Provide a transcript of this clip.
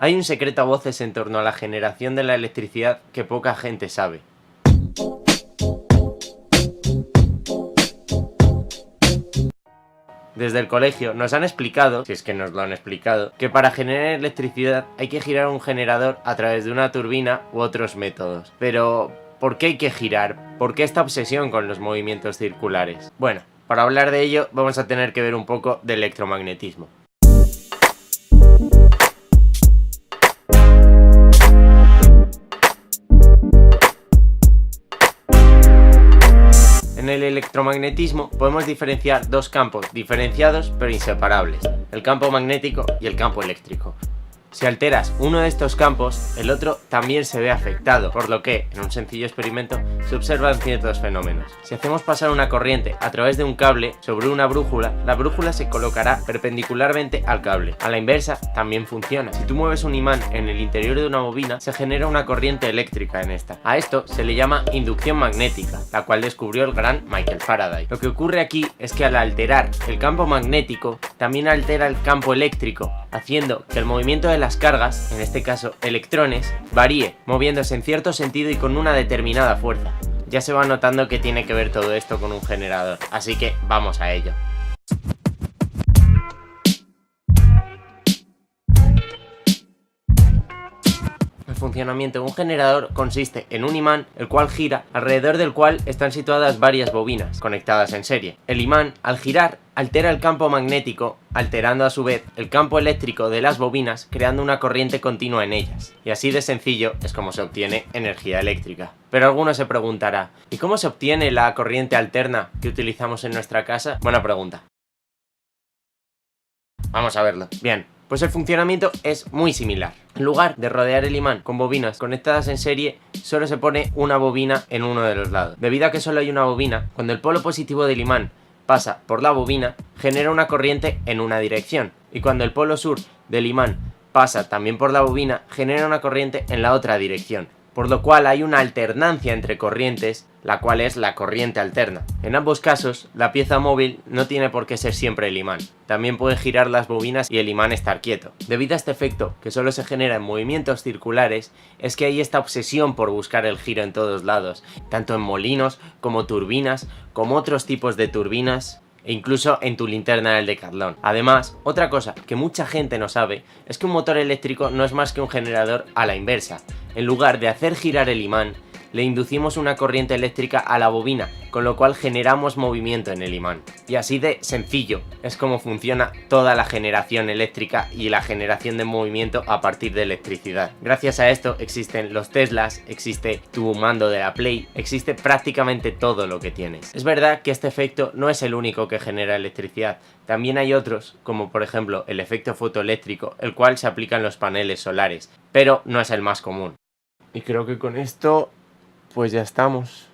Hay un secreto a voces en torno a la generación de la electricidad que poca gente sabe. Desde el colegio nos han explicado, si es que nos lo han explicado, que para generar electricidad hay que girar un generador a través de una turbina u otros métodos. Pero, ¿por qué hay que girar? ¿Por qué esta obsesión con los movimientos circulares? Bueno, para hablar de ello vamos a tener que ver un poco de electromagnetismo. En el electromagnetismo podemos diferenciar dos campos diferenciados pero inseparables, el campo magnético y el campo eléctrico. Si alteras uno de estos campos, el otro también se ve afectado, por lo que, en un sencillo experimento, se observan ciertos fenómenos. Si hacemos pasar una corriente a través de un cable sobre una brújula, la brújula se colocará perpendicularmente al cable. A la inversa también funciona. Si tú mueves un imán en el interior de una bobina, se genera una corriente eléctrica en esta. A esto se le llama inducción magnética, la cual descubrió el gran Michael Faraday. Lo que ocurre aquí es que al alterar el campo magnético, también altera el campo eléctrico, haciendo que el movimiento de las cargas, en este caso electrones, varíe, moviéndose en cierto sentido y con una determinada fuerza. Ya se va notando que tiene que ver todo esto con un generador, así que vamos a ello. El funcionamiento de un generador consiste en un imán, el cual gira, alrededor del cual están situadas varias bobinas, conectadas en serie. El imán, al girar, altera el campo magnético, alterando a su vez el campo eléctrico de las bobinas, creando una corriente continua en ellas. Y así de sencillo es como se obtiene energía eléctrica. Pero alguno se preguntará, ¿y cómo se obtiene la corriente alterna que utilizamos en nuestra casa? Buena pregunta. Vamos a verlo. Bien. Pues el funcionamiento es muy similar. En lugar de rodear el imán con bobinas conectadas en serie, solo se pone una bobina en uno de los lados. Debido a que solo hay una bobina, cuando el polo positivo del imán pasa por la bobina, genera una corriente en una dirección. Y cuando el polo sur del imán pasa también por la bobina, genera una corriente en la otra dirección. Por lo cual hay una alternancia entre corrientes, la cual es la corriente alterna. En ambos casos, la pieza móvil no tiene por qué ser siempre el imán. También puede girar las bobinas y el imán estar quieto. Debido a este efecto, que solo se genera en movimientos circulares, es que hay esta obsesión por buscar el giro en todos lados, tanto en molinos, como turbinas, como otros tipos de turbinas, e incluso en tu linterna del Decathlon. Además, otra cosa que mucha gente no sabe es que un motor eléctrico no es más que un generador a la inversa. En lugar de hacer girar el imán, le inducimos una corriente eléctrica a la bobina, con lo cual generamos movimiento en el imán. Y así de sencillo es como funciona toda la generación eléctrica y la generación de movimiento a partir de electricidad. Gracias a esto existen los Teslas, existe tu mando de la Play, existe prácticamente todo lo que tienes. Es verdad que este efecto no es el único que genera electricidad, también hay otros, como por ejemplo el efecto fotoeléctrico, el cual se aplica en los paneles solares, pero no es el más común. Y creo que con esto pues ya estamos.